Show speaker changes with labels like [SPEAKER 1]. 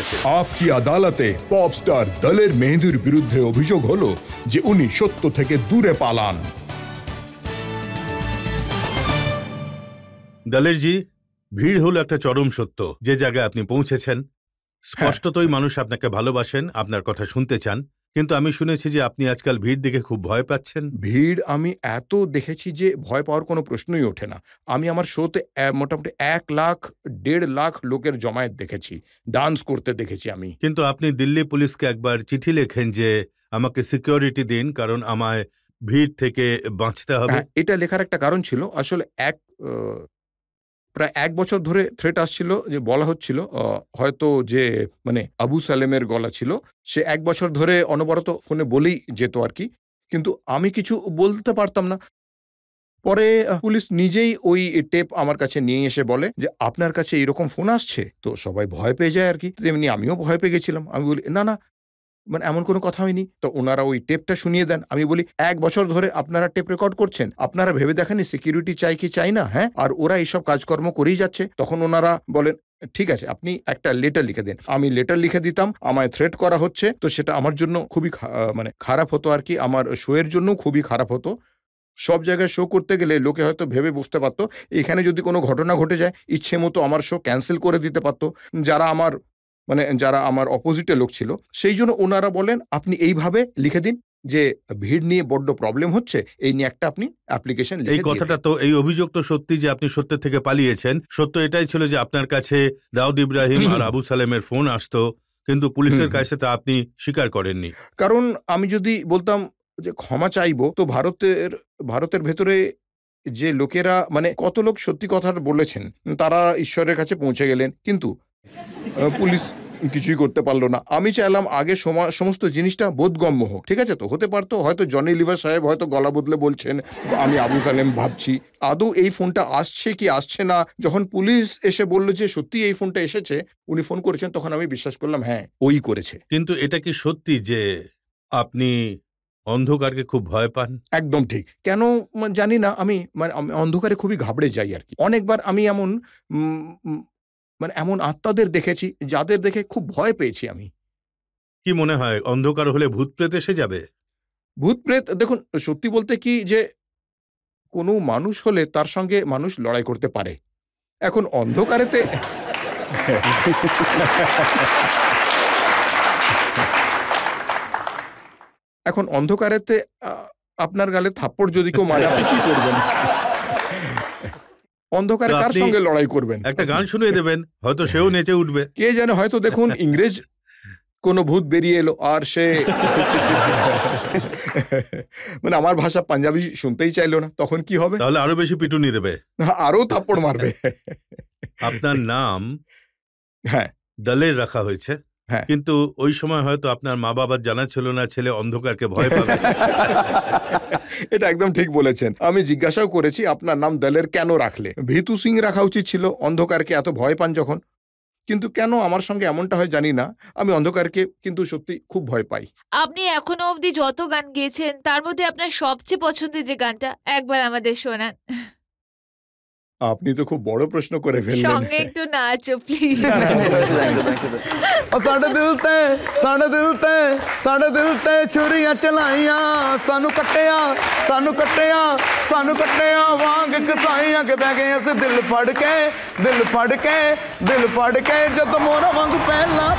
[SPEAKER 1] কাছে।
[SPEAKER 2] आपकी আদালতে পপ স্টার দলের মেহেদির বিরুদ্ধে অভিযোগ হলো যে উনি সত্য থেকে দূরে পালান।
[SPEAKER 1] দলেরজি, ভিড় হলো একটা চরম সত্য। যে জায়গায় আপনি পৌঁছেছেন, স্পষ্টতই মানুষ আপনাকে ভালোবাসেন, আপনার কথা শুনতে চান। কিন্তু আমি শুনেছি যে আপনি আজকাল ভিড় দেখে খুব ভয় পাচ্ছেন।
[SPEAKER 2] ভিড় আমি এত দেখেছি যে ভয় পাওয়ার কোনো প্রশ্নই ওঠে না। আমি আমার শোতে মোটামুটি 1 লাখ 1.5 লাখ লোকের জমায়েত দেখেছি, ডান্স করতে দেখেছি আমি।
[SPEAKER 1] কিন্তু আপনি দিল্লি পুলিশকে একবার চিঠি লেখেন যে আমাকে সিকিউরিটি দিন, কারণ আমায় ভিড় থেকে বাঁচতে হবে।
[SPEAKER 2] হ্যাঁ, এটা লেখার একটা কারণ ছিল। আসলে প্রায় 1 বছর ধরে থ্রেট আসছিল, যে বলা হচ্ছিল হয়তো যে মানে আবু সালেমের গলা ছিল, সে 1 বছর ধরে অনবরত ফোনে বলেই যেত আরকি। কিন্তু আমি কিছু বলতে পারতাম না। পরে পুলিশ নিজেই ওই টেপ আমার কাছে নিয়ে এসে বলে যে, "আপনার কাছে এরকম ফোন আসছে?" তো সবাই ভয় পেয়ে যায় আরকি। তেমনি আমিও ভয় পেয়ে গেছিলাম। আমি বলি, "না, না, মানে এমন কোনো কথা হয়নি।" তো উনারা ওই টেপটা শুনিয়ে দেন। আমি বলি, "১ বছর ধরে আপনারা টেপ রেকর্ড করছেন। আপনারা ভেবে দেখেননি সিকিউরিটি চাই কি চাই না, হ্যাঁ? আর ওরা এইসব কাজকর্ম করেই যাচ্ছে।" তখন উনারা বলেন, "ঠিক আছে, আপনি একটা লেটার লিখে দিন।" আমি লেটার লিখে দিতাম। আমায় থ্রেট করা হচ্ছে। তো সেটা আমার জন্য খুবই মানে খারাপ হতো আরকি। আমার শো এর জন্যও খুবই খারাপ হতো। সব জায়গায় শো করতে গেলে লোকে হয়তো ভেবে বুঝতে পারত, এখানে যদি কোনো ঘটনা ঘটে যায়, ইচ্ছে মতো আমার শো ক্যানসেল করে দিতে পারত। যারা আমার অপোজিটে লোক ছিল, সেইজন্য ওনারা বলেন, "আপনি এইভাবে লিখে দিন যে ভিড় নিয়ে বড্ড প্রবলেম হচ্ছে। এই নিয়ে একটা আপনি অ্যাপ্লিকেশন
[SPEAKER 1] এই
[SPEAKER 2] লিখে দিয়ে
[SPEAKER 1] কথাটা
[SPEAKER 2] দিন।"
[SPEAKER 1] তো, এই অভিযোগ তো সত্যি যে আপনি সত্যের থেকে পালিয়েছেন। সত্য এটাই ছিল যে আপনার কাছে দাউদ ইব্রাহিম আর আবু সালেমের ফোন আসতো, কিন্তু পুলিশের কাছে তা আপনি স্বীকার করেননি।
[SPEAKER 2] কারণ আমি যদি বলতাম যে ক্ষমা চাইবো, তো ভারতের ভেতরে যে লোকেরা, মানে কত লোক সত্যি কথাটা বলেছেন, তারা ঈশ্বরের কাছে পৌঁছে গেলেন। কিন্তু পুলিশ কিছুই করতে পারল না। আমি চাইলাম আগে সমস্ত জিনিসটা বোধগম্য হোক। ঠিক আছে তো? হতে পারত হয়তো জনি লিভার সাহেব হয়তো গলা বদলে বলছেন, আমি আবু সালেম ভাবছি। আদৌ এই ফোনটা আসছে কি আসছে না, যখন পুলিশ এসে বলল যে সত্যিই এই ফোনটা এসেছে, উনি ফোন করেছেন, তখন আমি বিশ্বাস করলাম হ্যাঁ, ওই করেছে।
[SPEAKER 1] কিন্তু এটা কি সত্যি যে আপনি অন্ধকারকে খুব ভয় পান?
[SPEAKER 2] একদম ঠিক। কেন জানি না, আমি অন্ধকারে খুবই ঘাবড়ে যাই আরকি। অনেকবার আমি এমন উম উম মানে এমন আত্মাদের দেখেছি, যাদের দেখে খুব ভয় পেয়েছি আমি।
[SPEAKER 1] কি মনে হয় অন্ধকার হলে ভূত-প্রেত এসে যাবে?
[SPEAKER 2] ভূত-প্রেত দেখুন, সত্যি বলতে কি যে কোনো মানুষ হলে তার সঙ্গে মানুষ লড়াই করতে পারে। এখন অন্ধকারেতে এখন অন্ধকারেতে আ আপনার গালে থাপ্পড় যদি কেউ মারে, আপনি কি করবেন? অন্ধকারে
[SPEAKER 1] তো
[SPEAKER 2] কার
[SPEAKER 1] আপনি
[SPEAKER 2] সঙ্গে লড়াই করবেন?
[SPEAKER 1] একটা গান শুনিয়ে দেবেন, হয়তো সেও নেচে উঠবে।
[SPEAKER 2] কে জানে, হয়তো দেখুন ইংরেজ কোনো ভূত বেরিয়ে এলো আর সে মানে আমার ভাষা পাঞ্জাবি শুনতেই চাইলো না, তখন কি হবে?
[SPEAKER 1] তাহলে আরো বেশি পিটুনি দেবে।
[SPEAKER 2] আরো থাপ্পড় মারবে।
[SPEAKER 1] আপনার নাম
[SPEAKER 2] হ্যাঁ,
[SPEAKER 1] দলের রাখা হয়েছে,
[SPEAKER 2] হ্যাঁ।
[SPEAKER 1] কিন্তু ওই সময় হয়তো আপনার মা-বাবার জানা ছিল না ছেলে অন্ধকারকে ভয় পাবে।
[SPEAKER 2] এটা একদম ঠিক বলেছেন। আমি জিজ্ঞাসাও করেছি, আপনার নাম দলের কেন রাখলে? ভিতু সিং রাখা উচিত ছিল, অন্ধকারকে এত ভয় পান যখন। কিন্তু কেন আমার সঙ্গে এমনটা হয় জানি না। আমি অন্ধকারকে কিন্তু সত্যি খুব ভয় পাই।
[SPEAKER 3] আপনি এখনো অবধি যত গান গেয়েছেন তার মধ্যে আপনার সবচেয়ে পছন্দের যে গানটা একবার আমাদের শোনান।
[SPEAKER 2] আপনি তো খুব বড় প্রশ্ন করে ফেললেন।
[SPEAKER 3] সঙ্গে একটু নাচো প্লিজ।
[SPEAKER 4] ਸਾਡੇ ਦਿਲ ਤੇ ਛੁਰੀਆਂ ਚਲਾਈਆਂ ਸਾਨੂੰ ਕੱਟਿਆ ਵਾਂਗ ਕਸਾਈਆਂ ਕਿ ਬਹਿ ਗਏ ਅਸੀਂ ਦਿਲ ਫੜ ਕੇ ਜਦ ਮੋਰਾ ਵਾਂਗ ਪਹਿਲਾਂ